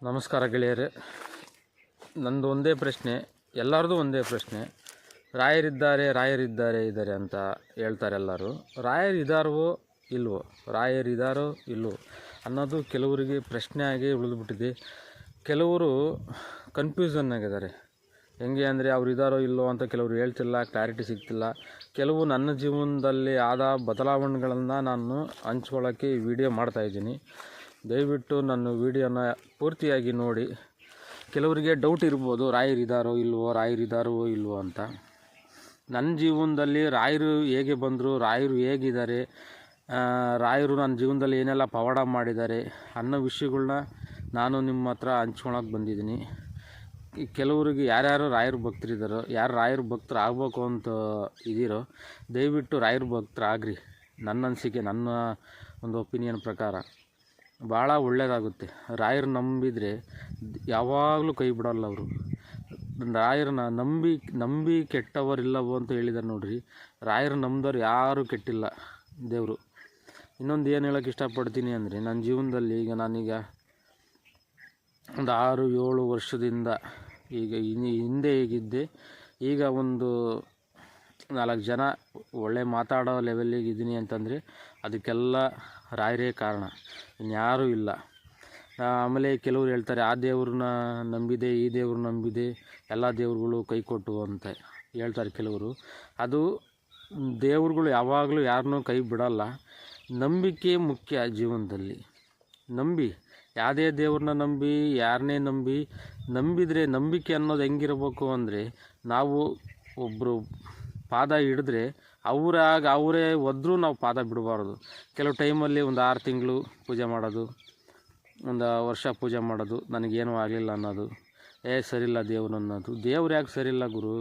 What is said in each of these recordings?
ನಮಸ್ಕಾರ ಗೆಳೆಯರೇ. ನಂದು ಒಂದೇ ಪ್ರಶ್ನೆ, ಎಲ್ಲರದು ಒಂದೇ ಪ್ರಶ್ನೆ. ರಾಯರಿದ್ದಾರೆ ಅಂತ ಹೇಳ್ತಾರೆ ಎಲ್ಲರೂ. ರಾಯರಿದ್ದಾರೋ ಇಲ್ವೋ ಅನ್ನೋದು ಕೆಲವರಿಗೆ ಪ್ರಶ್ನೆ ಆಗಿ ಉಳಿದುಬಿಟ್ಟಿದೆ. ಕೆಲವರು ಕನ್ಫ್ಯೂಷನ್ ಆಗಿದ್ದಾರೆ. ಹೆಂಗೆ ಅಂದರೆ ಅವ್ರು ಇದ್ದಾರೋ ಇಲ್ಲೋ ಅಂತ ಕೆಲವರು ಹೇಳ್ತಿಲ್ಲ, ಕ್ಲಾರಿಟಿ ಸಿಗ್ತಿಲ್ಲ. ಕೆಲವು ನನ್ನ ಜೀವನದಲ್ಲಿ ಆದ ಬದಲಾವಣೆಗಳನ್ನು ನಾನು ಹಂಚ್ಕೊಳ್ಳೋಕ್ಕೆ ಈ ವಿಡಿಯೋ ಮಾಡ್ತಾಯಿದ್ದೀನಿ. ದಯವಿಟ್ಟು ನನ್ನ ವಿಡಿಯೋನ ಪೂರ್ತಿಯಾಗಿ ನೋಡಿ. ಕೆಲವರಿಗೆ ಡೌಟ್ ಇರ್ಬೋದು, ರಾಯರಿದ್ದಾರೋ ಇಲ್ವೋ ಅಂತ. ನನ್ನ ಜೀವನದಲ್ಲಿ ರಾಯರು ಹೇಗೆ ಬಂದರು, ರಾಯರು ಹೇಗಿದ್ದಾರೆ, ರಾಯರು ನನ್ನ ಜೀವನದಲ್ಲಿ ಏನೆಲ್ಲ ಪವಾಡ ಮಾಡಿದ್ದಾರೆ ಅನ್ನೋ ವಿಷಯಗಳ್ನ ನಾನು ನಿಮ್ಮ ಹತ್ರ ಹಂಚ್ಕೊಳಕ್ಕೆ ಬಂದಿದ್ದೀನಿ. ಕೆಲವರಿಗೆ ಯಾರ್ಯಾರು ರಾಯರು ಭಕ್ತರಿದ್ದಾರೋ, ಯಾರು ರಾಯರು ಭಕ್ತರು ಆಗಬೇಕು ಅಂತ ಇದ್ದೀರೋ, ದಯವಿಟ್ಟು ರಾಯರು ಭಕ್ತರಾಗ್ರಿ. ನನ್ನ ಅನಿಸಿಕೆ, ನನ್ನ ಒಂದು ಒಪಿನಿಯನ್ ಪ್ರಕಾರ ಭಾಳ ಒಳ್ಳೆಯದಾಗುತ್ತೆ. ರಾಯರು ನಂಬಿದರೆ ಯಾವಾಗಲೂ ಕೈ ಬಿಡೋಲ್ಲ ಅವರು. ರಾಯರನ್ನ ನಂಬಿ ಕೆಟ್ಟವರಿಲ್ಲವೋ ಅಂತ ಹೇಳಿದ್ದಾರೆ ನೋಡ್ರಿ. ರಾಯರು ನಂಬಿದವ್ರು ಯಾರೂ ಕೆಟ್ಟಿಲ್ಲ ದೇವರು. ಇನ್ನೊಂದು ಏನು ಹೇಳೋಕ್ಕೆ ಇಷ್ಟಪಡ್ತೀನಿ ಅಂದರೆ, ನನ್ನ ಜೀವನದಲ್ಲಿ ನಾನೀಗ ಒಂದು 6-7 ವರ್ಷದಿಂದ ಹಿಂದೆ ಹೇಗಿದ್ದೆ, ಈಗ ಒಂದು 4 ಜನ ಒಳ್ಳೆ ಮಾತಾಡೋ ಲೆವೆಲ್ಲಿಗಿದ್ದೀನಿ ಅಂತಂದರೆ ಅದಕ್ಕೆಲ್ಲ ರಾಯರೇ ಕಾರಣ, ಇನ್ಯಾರೂ ಇಲ್ಲ. ಆಮೇಲೆ ಕೆಲವರು ಹೇಳ್ತಾರೆ, ಆ ದೇವ್ರನ್ನ ನಂಬಿದೆ, ಈ ದೇವ್ರು ನಂಬಿದೆ, ಎಲ್ಲ ದೇವ್ರುಗಳು ಕೈ ಕೊಟ್ಟು ಅಂತ ಹೇಳ್ತಾರೆ ಕೆಲವರು. ಅದು ದೇವ್ರುಗಳು ಯಾವಾಗಲೂ ಯಾರನ್ನೂ ಕೈ ಬಿಡಲ್ಲ. ನಂಬಿಕೆ ಮುಖ್ಯ ಜೀವನದಲ್ಲಿ. ಯಾವುದೇ ದೇವ್ರನ್ನ ಯಾರನ್ನೇ ನಂಬಿದರೆ ನಂಬಿಕೆ ಅನ್ನೋದು ಹೆಂಗಿರಬೇಕು ಅಂದರೆ, ನಾವು ಒಬ್ಬರು ಪಾದ ಹಿಡಿದ್ರೆ ಅವರೇ ಒದ್ರೂ ನಾವು ಪಾದ ಬಿಡಬಾರ್ದು. ಕೆಲವು ಟೈಮಲ್ಲಿ ಒಂದು 6 ತಿಂಗಳು ಪೂಜೆ ಮಾಡೋದು, ಒಂದು ವರ್ಷ ಪೂಜೆ ಮಾಡೋದು, ನನಗೇನೂ ಆಗಲಿಲ್ಲ ಅನ್ನೋದು, ಸರಿಯಿಲ್ಲ ದೇವ್ರು ಅನ್ನೋದು. ದೇವ್ರು ಯಾಕೆ ಸರಿಯಿಲ್ಲ ಗುರು?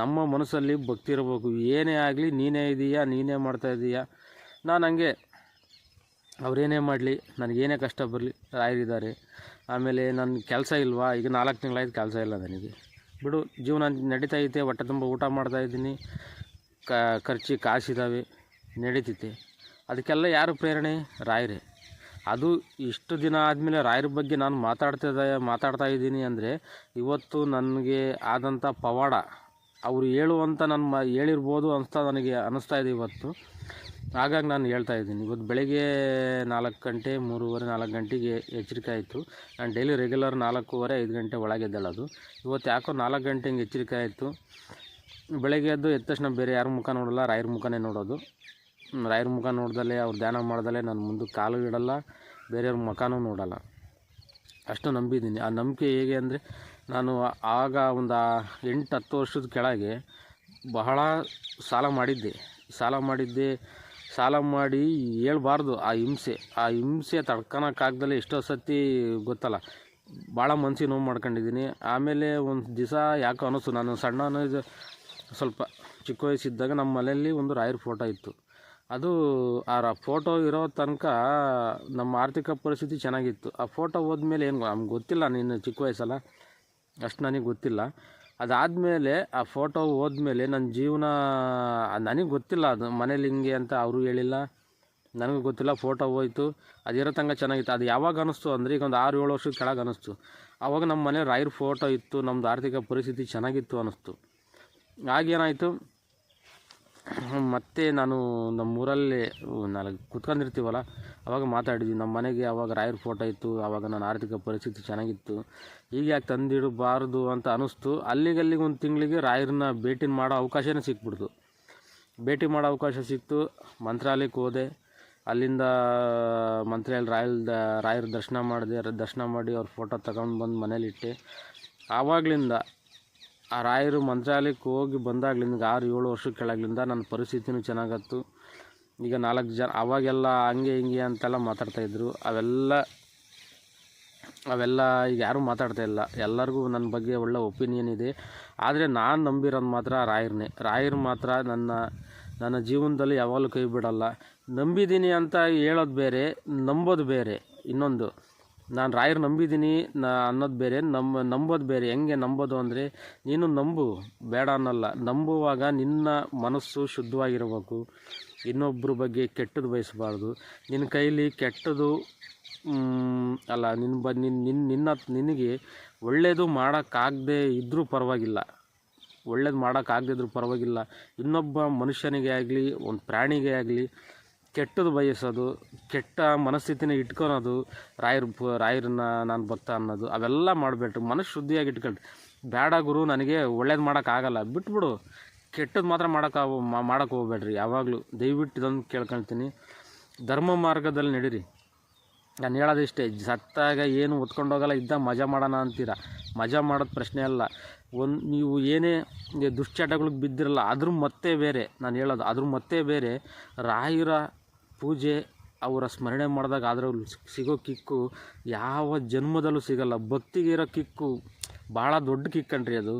ನಮ್ಮ ಮನಸ್ಸಲ್ಲಿ ಭಕ್ತಿ ಇರಬೇಕು. ಏನೇ ಆಗಲಿ ನೀನೇ ಇದೀಯಾ, ನೀನೇ ಮಾಡ್ತಾಯಿದ್ದೀಯಾ, ನಾನು ಹಂಗೆ ಅವರೇನೇ ಮಾಡಲಿ, ನನಗೇನೇ ಕಷ್ಟ ಬರಲಿ, ರಾಯರಿದ್ದಾರೆ. ಆಮೇಲೆ ನನ್ನ ಕೆಲಸ ಇಲ್ವಾ, ಈಗ 4 ತಿಂಗಳಾಯ್ತು ಕೆಲಸ ಇಲ್ಲ ನನಗೆ. ಬಿಡು, ಜೀವನ ನಡೀತೈತೆ, ಹೊಟ್ಟೆ ತುಂಬ ಊಟ ಮಾಡ್ತಾಯಿದ್ದೀನಿ, ಖರ್ಚಿಗೆ ಕಾಸಿದ್ದಾವೆ, ನಡೀತೈತೆ. ಅದಕ್ಕೆಲ್ಲ ಯಾರು ಪ್ರೇರಣೆ? ರಾಯರೇ. ಅದು ಇಷ್ಟು ದಿನ ಆದಮೇಲೆ ರಾಯರ ಬಗ್ಗೆ ನಾನು ಮಾತಾಡ್ತಾ ಇದ್ದೀನಿ ಅಂದರೆ, ಇವತ್ತು ನನಗೆ ಆದಂಥ ಪವಾಡ ಅವರು ಹೇಳುವಂಥ ನಾನು ಹೇಳಿರ್ಬೋದು ನನಗೆ ಅನ್ನಿಸ್ತಾ ಇದೆ ಇವತ್ತು. ಹಾಗಾಗಿ ನಾನು ಹೇಳ್ತಾ ಇದ್ದೀನಿ. ಇವತ್ತು ಬೆಳಗ್ಗೆ 3:30-4 ಗಂಟೆಗೆ ಎಚ್ಚರಿಕೆ ಆಯಿತು. ನಾನು ಡೈಲಿ ರೆಗ್ಯುಲರ್ 4:15-5 ಗಂಟೆ ಒಳಗೆ ಎದ್ದೇಳೋದು. ಇವತ್ತು ಯಾಕೋ 4 ಗಂಟೆ ಹಿಂಗೆ ಎಚ್ಚರಿಕೆ ಆಯಿತು. ಬೆಳಗ್ಗೆ ಎದ್ದ ತಕ್ಷಣ ಬೇರೆ ಯಾರ ಮುಖ ನೋಡೋಲ್ಲ, ರಾಯರ ಮುಖನೇ ನೋಡೋದು. ರಾಯರ ಮುಖ ನೋಡ್ದಲೇ, ಅವ್ರು ಧ್ಯಾನ ಮಾಡ್ದಲೇ ನಾನು ಮುಂದಕ್ಕೆ ಕಾಲು ಇಡಲ್ಲ, ಬೇರೆಯವ್ರ ಮುಖನೂ ನೋಡಲ್ಲ. ಅಷ್ಟು ನಂಬಿದ್ದೀನಿ. ಆ ನಂಬಿಕೆ ಹೇಗೆ ಅಂದರೆ, ನಾನು ಆಗ ಒಂದು 8-10 ವರ್ಷದ ಕೆಳಗೆ ಬಹಳ ಸಾಲ ಮಾಡಿ ಹೇಳ್ಬಾರ್ದು. ಆ ಹಿಂಸೆ ತಡ್ಕೊಳಕ್ಕಾಗ್ದಲೇ ಎಷ್ಟೋ ಸತಿ ಗೊತ್ತಲ್ಲ, ಭಾಳ ಮನಸ್ಸಿಗೆ ನೋವು ಮಾಡ್ಕೊಂಡಿದ್ದೀನಿ. ಆಮೇಲೆ ಒಂದು ದಿವಸ ಯಾಕೋ ಅನ್ನಿಸ್ತು, ನಾನು ಸ್ವಲ್ಪ ಚಿಕ್ಕ ವಯಸ್ಸಿದ್ದಾಗ ನಮ್ಮ ಮನೆಯಲ್ಲಿ ಒಂದು ರಾಯರ ಫೋಟೋ ಇತ್ತು. ಅದು ಆ ಫೋಟೋ ಇರೋ ತನಕ ನಮ್ಮ ಆರ್ಥಿಕ ಪರಿಸ್ಥಿತಿ ಚೆನ್ನಾಗಿತ್ತು. ಆ ಫೋಟೋ ಹೋದ್ಮೇಲೆ ಏನು ನಮ್ಗೆ ಗೊತ್ತಿಲ್ಲ, ನೀನು ಚಿಕ್ಕ ವಯಸ್ಸಲ್ಲ, ಅಷ್ಟು ನನಗೆ ಗೊತ್ತಿಲ್ಲ. ಅದಾದಮೇಲೆ ಆ ಫೋಟೋ ಹೋದ್ಮೇಲೆ ನನ್ನ ಜೀವನ ನನಗೆ ಗೊತ್ತಿಲ್ಲ, ಅದು ಮನೇಲಿ ಹಿಂಗೆ ಅಂತ ಅವರು ಹೇಳಿಲ್ಲ, ನನಗೂ ಗೊತ್ತಿಲ್ಲ. ಫೋಟೋ ಹೋಯ್ತು, ಅದಿರೋ ತನಕ ಚೆನ್ನಾಗಿತ್ತು. ಅದು ಯಾವಾಗ ಅನ್ನಿಸ್ತು ಅಂದರೆ, ಈಗ ಒಂದು 6-7 ವರ್ಷದ ಕೆಳಗೆ ಅನ್ನಿಸ್ತು. ಆವಾಗ ನಮ್ಮ ಮನೆ ರಾಯರ ಫೋಟೋ ಇತ್ತು, ನಮ್ಮದು ಆರ್ಥಿಕ ಪರಿಸ್ಥಿತಿ ಚೆನ್ನಾಗಿತ್ತು ಅನ್ನಿಸ್ತು. ಆಗೇನಾಯಿತು, ಮತ್ತು ನಾನು ನಮ್ಮೂರಲ್ಲಿ ಕೂತ್ಕೊಂಡಿರ್ತೀವಲ್ಲ, ಆವಾಗ ಮಾತಾಡಿದ್ವಿ. ನಮ್ಮ ಮನೆಗೆ ಆವಾಗ ರಾಯರ ಫೋಟೋ ಇತ್ತು, ಆವಾಗ ನನ್ನ ಆರ್ಥಿಕ ಪರಿಸ್ಥಿತಿ ಚೆನ್ನಾಗಿತ್ತು, ಈಗ ಯಾಕೆ ತಂದಿಡಬಾರ್ದು ಅಂತ ಅನ್ನಿಸ್ತು. ಅಲ್ಲಿಗೆ ಒಂದು ತಿಂಗಳಿಗೆ ರಾಯರನ್ನ ಭೇಟಿ ಮಾಡೋ ಅವಕಾಶನೇ ಸಿಕ್ಬಿಡ್ತು. ಭೇಟಿ ಮಾಡೋ ಅವಕಾಶ ಸಿಕ್ತು. ಮಂತ್ರಾಲಯಕ್ಕೆ ಹೋದೆ. ಅಲ್ಲಿಂದ ಮಂತ್ರಾಲಯ ರಾಯರ ದರ್ಶನ ಮಾಡಿ ಅವ್ರ ಫೋಟೋ ತಗೊಂಡು ಬಂದು ಮನೇಲಿಟ್ಟೆ. ಆವಾಗಲಿಂದ ಆ ರಾಯರು ಮಂತ್ರಾಲಯಕ್ಕೆ ಹೋಗಿ ಬಂದಾಗಲಿಂದ 6-7 ವರ್ಷದ ಕೆಳಗಿಂದ ನನ್ನ ಪರಿಸ್ಥಿತಿನೂ ಚೆನ್ನಾಗತ್ತು. ಈಗ 4 ಜನ ಅವಾಗೆಲ್ಲ ಹಂಗೆ ಹಿಂಗೆ ಅಂತೆಲ್ಲ ಮಾತಾಡ್ತಾಯಿದ್ರು. ಅವೆಲ್ಲ ಈಗ ಯಾರೂ ಮಾತಾಡ್ತಾಯಿಲ್ಲ. ಎಲ್ಲರಿಗೂ ನನ್ನ ಬಗ್ಗೆ ಒಳ್ಳೆ ಒಪಿನಿಯನ್ ಇದೆ. ಆದರೆ ನಾನು ನಂಬಿರೋದು ಮಾತ್ರ ರಾಯರನ್ನೇ. ರಾಯರು ಮಾತ್ರ ನನ್ನ ಜೀವನದಲ್ಲಿ ಯಾವಾಗಲೂ ಕೈ ಬಿಡಲ್ಲ. ನಂಬಿದ್ದೀನಿ ಅಂತ ಹೇಳೋದು ಬೇರೆ, ನಂಬೋದು ಬೇರೆ. ಇನ್ನೊಂದು, ನಾನು ರಾಯರು ನಂಬಿದ್ದೀನಿ ಅನ್ನೋದು ಬೇರೆ, ನಂಬೋದು ಬೇರೆ. ಹೆಂಗೆ ನಂಬೋದು ಅಂದರೆ, ನೀನು ನಂಬು, ಬೇಡ ಅನ್ನಲ್ಲ. ನಂಬುವಾಗ ನಿನ್ನ ಮನಸ್ಸು ಶುದ್ಧವಾಗಿರಬೇಕು. ಇನ್ನೊಬ್ಬರ ಬಗ್ಗೆ ಕೆಟ್ಟದ್ದು ಬಯಸಬಾರ್ದು. ನಿನ್ನ ಕೈಲಿ ಕೆಟ್ಟದ್ದು ಅಲ್ಲ ನಿನಗೆ ಒಳ್ಳೆಯದು ಮಾಡೋಕ್ಕಾಗದೇ ಇದ್ದರೂ ಪರವಾಗಿಲ್ಲ, ಒಳ್ಳೇದು ಮಾಡೋಕ್ಕಾಗದೇ ಇದ್ರೂ ಪರವಾಗಿಲ್ಲ, ಇನ್ನೊಬ್ಬ ಮನುಷ್ಯನಿಗೆ ಆಗಲಿ ಒಂದು ಪ್ರಾಣಿಗೆ ಆಗಲಿ ಕೆಟ್ಟದ್ದು ಬಯಸೋದು, ಕೆಟ್ಟ ಮನಸ್ಥಿತಿನ ಇಟ್ಕೊಳೋದು, ರಾಯರನ್ನ ನಾನು ಭಕ್ತ ಅನ್ನೋದು ಅವೆಲ್ಲ ಮಾಡಬೇಡ್ರಿ. ಮನಸ್ಸು ಶುದ್ಧಿಯಾಗಿ ಇಟ್ಕೊಳ್ರಿ. ಬೇಡ ಗುರು ನನಗೆ ಒಳ್ಳೇದು ಮಾಡೋಕ್ಕಾಗಲ್ಲ ಬಿಟ್ಬಿಡು, ಕೆಟ್ಟದ್ದು ಮಾತ್ರ ಮಾಡೋಕ್ಕೆ ಹೋಗ್ಬೇಡ್ರಿ ಯಾವಾಗಲೂ. ದಯವಿಟ್ಟು ಇದೊಂದು ಕೇಳ್ಕೊಳ್ತೀನಿ, ಧರ್ಮ ಮಾರ್ಗದಲ್ಲಿ ನಡೀರಿ. ನಾನು ಹೇಳೋದು ಇಷ್ಟೇ, ಸತ್ತಾಗ ಏನು ಹೊತ್ಕೊಂಡೋಗಲ್ಲ, ಇದ್ದಾಗ ಮಜಾ ಮಾಡೋಣ ಅಂತೀರ. ಮಜಾ ಮಾಡೋದು ಪ್ರಶ್ನೆ ಅಲ್ಲ. ನೀವು ಏನೇ ದುಶ್ಚಟಗಳಿಗೆ ಬಿದ್ದಿರಲ್ಲ, ಅದ್ರ ಮತ್ತೆ ಬೇರೆ. ನಾನು ಹೇಳೋದು ಅದ್ರ ಮತ್ತೆ ಬೇರೆ. ರಾಯರ ಪೂಜೆ, ಅವರ ಸ್ಮರಣೆ ಮಾಡಿದಾಗ ಅದರಲ್ಲಿ ಸಿಗೋ ಕಿಕ್ಕು ಯಾವ ಜನ್ಮದಲ್ಲೂ ಸಿಗಲ್ಲ. ಭಕ್ತಿಗೆ ಇರೋ ಕಿಕ್ಕು ಭಾಳ ದೊಡ್ಡ ಕಿಕ್ ಕಣ್ರಿ ಅದು.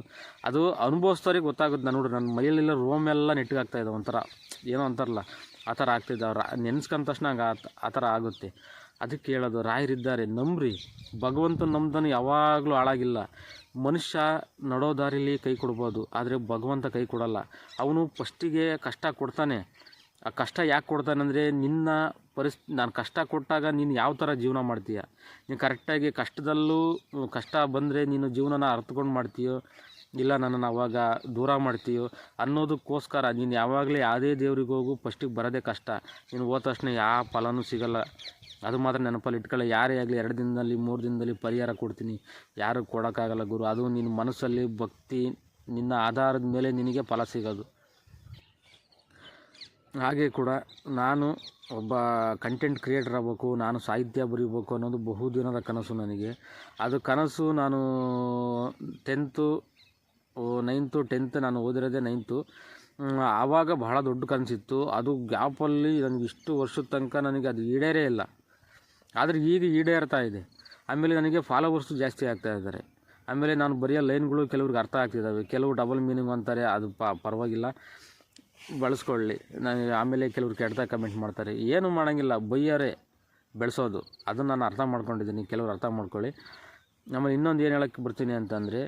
ಅದು ಅನುಭವಿಸ್ತವ್ರಿಗೆ ಗೊತ್ತಾಗುತ್ತೆ. ನಾನು ನೋಡ್ರಿ, ನನ್ನ ಮೈಯಲ್ಲೆಲ್ಲ ರೋಮೆಲ್ಲ ನೆಟ್ಟಿಗಾಗ್ತಾಯಿದೆ, ಒಂಥರ ಏನೋ ಅಂತಾರಲ್ಲ ಆ ಥರ ಆಗ್ತಾಯಿದ್ದೆ. ಅವ್ರು ನೆನೆಸ್ಕೊಂಡ ತಕ್ಷಣ ಹಂಗೆ ಆ ಥರ ಆಗುತ್ತೆ. ಅದಕ್ಕೆ ಹೇಳೋದು, ರಾಯರಿದ್ದಾರೆ ನಂಬ್ರಿ. ಭಗವಂತನ ನಂಬ್ದನು ಯಾವಾಗಲೂ ಹಾಳಾಗಿಲ್ಲ. ಮನುಷ್ಯ ನಡೋ ದಾರಿಲಿ ಕೈ ಕೊಡ್ಬೋದು, ಆದರೆ ಭಗವಂತ ಕೈ ಕೊಡಲ್ಲ. ಅವನು ಫಸ್ಟಿಗೆ ಕಷ್ಟ ಕೊಡ್ತಾನೆ. ಆ ಕಷ್ಟ ಯಾಕೆ ಕೊಡ್ತಾನೆ ಅಂದರೆ, ನಿನ್ನ ನಾನು ಕಷ್ಟ ಕೊಟ್ಟಾಗ ನೀನು ಯಾವ ಥರ ಜೀವನ ಮಾಡ್ತೀಯ, ನೀನು ಕರೆಕ್ಟಾಗಿ ಕಷ್ಟ ಬಂದರೆ ನೀನು ಜೀವನನ ಅರ್ಥಕೊಂಡು ಮಾಡ್ತೀಯೋ ಇಲ್ಲ ನನ್ನನ್ನು ಅವಾಗ ದೂರ ಮಾಡ್ತೀಯೋ ಅನ್ನೋದಕ್ಕೋಸ್ಕರ ನೀನು ಯಾವಾಗಲೇ ಯಾವುದೇ ದೇವ್ರಿಗೆ ಹೋಗು, ಫಸ್ಟಿಗೆ ಬರೋದೇ ಕಷ್ಟ. ನೀನು ಹೋದ ತಕ್ಷಣ ಯಾವ ಫಲನೂ ಸಿಗಲ್ಲ. ಅದು ಮಾತ್ರ ನೆನಪಲ್ಲಿ ಇಟ್ಕೊಳ್ಳಿ. ಯಾರೇ ಆಗಲಿ 2 ದಿನದಲ್ಲಿ 3 ದಿನದಲ್ಲಿ ಪರಿಹಾರ ಕೊಡ್ತೀನಿ, ಯಾರು ಕೊಡೋಕ್ಕಾಗಲ್ಲ ಗುರು. ಅದು ನಿನ್ನ ಮನಸ್ಸಲ್ಲಿ ಭಕ್ತಿ, ನಿನ್ನ ಆಧಾರದ ಮೇಲೆ ನಿನಗೆ ಫಲ ಸಿಗೋದು. ಹಾಗೆ ಕೂಡ ನಾನು ಒಬ್ಬ ಕಂಟೆಂಟ್ ಕ್ರಿಯೇಟರ್ ಆಗಬೇಕು, ನಾನು ಸಾಹಿತ್ಯ ಬರೀಬೇಕು ಅನ್ನೋದು ಬಹುದಿನದ ಕನಸು ನನಗೆ. ಅದು ಕನಸು ನಾನು 9th 10th ನಾನು ಓದಿರೋದೇ 9th. ಆವಾಗ ಬಹಳ ದೊಡ್ಡ ಕನಸಿತ್ತು. ಅದು ಗ್ಯಾಪಲ್ಲಿ ನನಗೆ ಇಷ್ಟು ವರ್ಷದ ತನಕ ನನಗೆ ಅದು ಈಡೇರೇ ಇಲ್ಲ. ಆದರೆ ಈಗ ಈಡೇರ್ತಾ ಇದೆ. ಆಮೇಲೆ ನನಗೆ ಫಾಲೋವರ್ಸು ಜಾಸ್ತಿ ಆಗ್ತಾ ಇದ್ದಾರೆ. ಆಮೇಲೆ ನಾನು ಬರೆಯೋ ಲೈನ್ಗಳು ಕೆಲವ್ರಿಗೆ ಅರ್ಥ ಆಗ್ತಿದ್ದಾವೆ, ಕೆಲವು ಡಬಲ್ ಮೀನಿಂಗ್ ಅಂತಾರೆ. ಅದು ಪರವಾಗಿಲ್ಲ, ಬಳಸ್ಕೊಳ್ಳಿ. ಆಮೇಲೆ ಕೆಲವ್ರು ಕೆಟ್ಟದಾಗ ಕಮೆಂಟ್ ಮಾಡ್ತಾರೆ. ಏನೂ ಮಾಡೋಂಗಿಲ್ಲ, ಬೈಯರೇ ಬೆಳೆಸೋದು. ಅದನ್ನು ನಾನು ಅರ್ಥ ಮಾಡ್ಕೊಂಡಿದ್ದೀನಿ, ಕೆಲವ್ರು ಅರ್ಥ ಮಾಡ್ಕೊಳ್ಳಿ. ಆಮೇಲೆ ಇನ್ನೊಂದು ಏನು ಹೇಳೋಕ್ಕೆ ಬರ್ತೀನಿ ಅಂತಂದರೆ,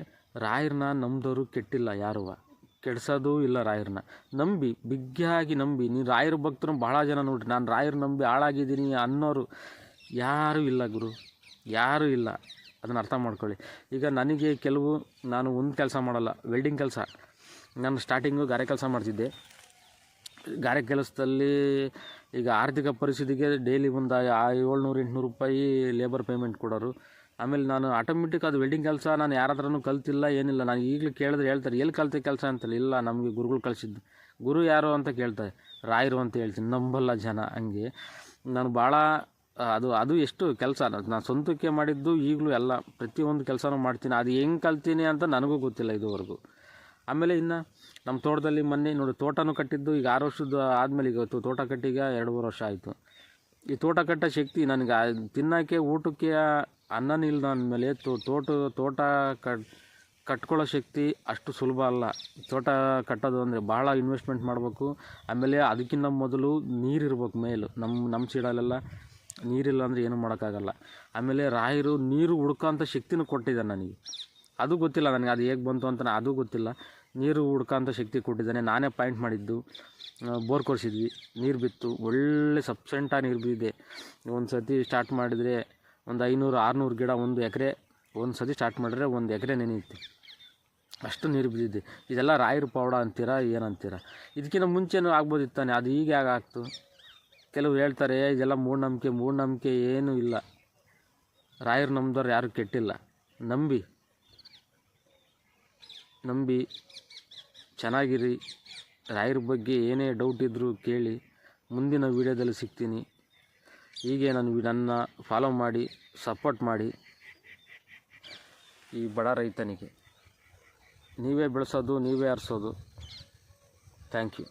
ರಾಯರನ್ನ ನಂಬಿದವರು ಕೆಟ್ಟಿಲ್ಲ, ಯಾರುವ ಕೆಡ್ಸೋದು ಇಲ್ಲ. ರಾಯರನ್ನ ನಂಬಿ, ಬಿಗ್ಗಾಗಿ ನಂಬಿ. ನೀನು ರಾಯರ ಭಕ್ತರು ಭಾಳ ಜನ ನೋಡ್ರಿ, ನಾನು ರಾಯರು ನಂಬಿ ಹಾಳಾಗಿದ್ದೀನಿ ಅನ್ನೋರು ಯಾರೂ ಇಲ್ಲ ಗುರು, ಯಾರೂ ಇಲ್ಲ. ಅದನ್ನು ಅರ್ಥ ಮಾಡ್ಕೊಳ್ಳಿ. ಈಗ ನನಗೆ ನಾನು ಒಂದು ಕೆಲಸ ಮಾಡಲ್ಲ, ವೆಲ್ಡಿಂಗ್ ಕೆಲಸ. ನಾನು ಸ್ಟಾರ್ಟಿಂಗು ಗಾರೆ ಕೆಲಸ ಮಾಡ್ತಿದ್ದೆ. ಗಾರೆ ಕೆಲಸದಲ್ಲಿ ಈಗ ಆರ್ಥಿಕ ಪರಿಸ್ಥಿತಿಗೆ ಡೈಲಿ ಒಂದು 700-800 ರೂಪಾಯಿ ಲೇಬರ್ ಪೇಮೆಂಟ್ ಕೊಡೋರು. ಆಮೇಲೆ ನಾನು ಆಟೋಮೆಟಿಕ್ ಅದು ವೆಲ್ಡಿಂಗ್ ಕೆಲಸ ನಾನು ಯಾರ ಹತ್ರನೂ ಕಲ್ತಿಲ್ಲ, ಏನಿಲ್ಲ. ನಾನು ಈಗಲೂ ಕೇಳಿದ್ರೆ ಹೇಳ್ತಾರೆ, ಎಲ್ಲಿ ಕಲ್ತೆ ಕೆಲಸ ಅಂತಲ್ಲ. ಇಲ್ಲ, ನಮಗೆ ಗುರುಗಳು ಕಳಿಸಿದ್ದು. ಗುರು ಯಾರು ಅಂತ ಕೇಳ್ತಾರೆ, ರಾಯರು ಅಂತ ಹೇಳ್ತೀನಿ. ನಂಬಲ್ಲ ಜನ. ಹಂಗೆ ನಾನು ಭಾಳ ಅದು ಎಷ್ಟು ಕೆಲಸ ನಾನು ಸ್ವಂತಕ್ಕೆ ಮಾಡಿದ್ದು. ಈಗಲೂ ಎಲ್ಲ ಪ್ರತಿಯೊಂದು ಕೆಲಸನೂ ಮಾಡ್ತೀನಿ. ಅದು ಹೆಂಗೆ ಕಲ್ತೀನಿ ಅಂತ ನನಗೂ ಗೊತ್ತಿಲ್ಲ ಇದುವರೆಗೂ. ಆಮೇಲೆ ಇನ್ನು ನಮ್ಮ ತೋಟದಲ್ಲಿ ಮೊನ್ನೆ ನೋಡಿ, ತೋಟನೂ ಕಟ್ಟಿದ್ದು ಈಗ 6 ವರ್ಷದ ಆದಮೇಲೆ. ಈಗ ತೋಟ ಕಟ್ಟಿಗ 2-3 ವರ್ಷ ಆಯಿತು. ಈ ತೋಟ ಕಟ್ಟೋ ಶಕ್ತಿ ನನಗೆ, ತಿನ್ನೋಕ್ಕೆ ಊಟಕ್ಕೆ ಅನ್ನನೇ ಇಲ್ದ ಅಂದಮೇಲೆ ತೋಟ ಕಟ್ಕೊಳ್ಳೋ ಶಕ್ತಿ ಅಷ್ಟು ಸುಲಭ ಅಲ್ಲ. ತೋಟ ಕಟ್ಟೋದು ಅಂದರೆ ಭಾಳ ಇನ್ವೆಸ್ಟ್ಮೆಂಟ್ ಮಾಡಬೇಕು. ಆಮೇಲೆ ಅದಕ್ಕಿಂತ ಮೊದಲು ನೀರಿರ್ಬೇಕು ಮೇಲು. ನಮ್ಮ ಸೈಡಲ್ಲೆಲ್ಲ ನೀರಿಲ್ಲ ಅಂದರೆ ಏನೂ ಮಾಡೋಕ್ಕಾಗಲ್ಲ. ಆಮೇಲೆ ರಾಯರು ನೀರು ಹುಡ್ಕೋಂಥ ಶಕ್ತಿನೂ ಕೊಟ್ಟಿದ್ದಾನೆ ನನಗೆ. ಅದು ಗೊತ್ತಿಲ್ಲ ನನಗೆ, ಅದು ಹೇಗೆ ಬಂತು ಅಂತ ಅದು ಗೊತ್ತಿಲ್ಲ. ನೀರು ಹುಡ್ಕೋಂಥ ಶಕ್ತಿ ಕೊಟ್ಟಿದ್ದಾನೆ. ನಾನೇ ಪಾಯಿಂಟ್ ಮಾಡಿದ್ದು. ಬೋರ್ ಕೊರೆಸಿದ್ವಿ, ನೀರು ಬಿತ್ತು, ಒಳ್ಳೆ ಸಬ್ಸೆಂಟಾಗಿ ನೀರು ಬಿದ್ದಿದೆ. ಒಂದು ಸತಿ ಸ್ಟಾರ್ಟ್ ಮಾಡಿದರೆ ಒಂದು 500-600 ಗಿಡ ಒಂದು ಎಕರೆ. ಒಂದು ಸತಿ ಸ್ಟಾರ್ಟ್ ಮಾಡಿದ್ರೆ 1 ಎಕರೆ ನೆನೆಯುತ್ತೆ, ಅಷ್ಟು ನೀರು ಬಿದ್ದಿದೆ. ಇದೆಲ್ಲ ರಾಯರ ಪೌಡ ಅಂತೀರಾ, ಏನಂತೀರ? ಇದಕ್ಕಿಂತ ಮುಂಚೆನೂ ಆಗ್ಬೋದಿತ್ತಾನೆ, ಅದು ಈಗ ಆಗ್ತು. ಕೆಲವು ಹೇಳ್ತಾರೆ ಇದೆಲ್ಲ ಮೂಢನಂಬಿಕೆ. ಏನೂ ಇಲ್ಲ. ರಾಯರು ನಂಬಿದವ್ರು ಯಾರೂ ಕೆಟ್ಟಿಲ್ಲ. ನಂಬಿ ಚೆನ್ನಾಗಿರಿ. ರಾಯರ ಬಗ್ಗೆ ಏನೇ ಡೌಟ್ ಇದ್ದರೂ ಕೇಳಿ. ಮುಂದಿನ ವೀಡಿಯೋದಲ್ಲಿ ಸಿಗ್ತೀನಿ. ಹೀಗೆ ನನ್ನ ಫಾಲೋ ಮಾಡಿ, ಸಪೋರ್ಟ್ ಮಾಡಿ. ಈ ಬಡ ರೈತನಿಗೆ ನೀವೇ ಬೆಳೆಸೋದು, ನೀವೇ ಹರಿಸೋದು. Thank you.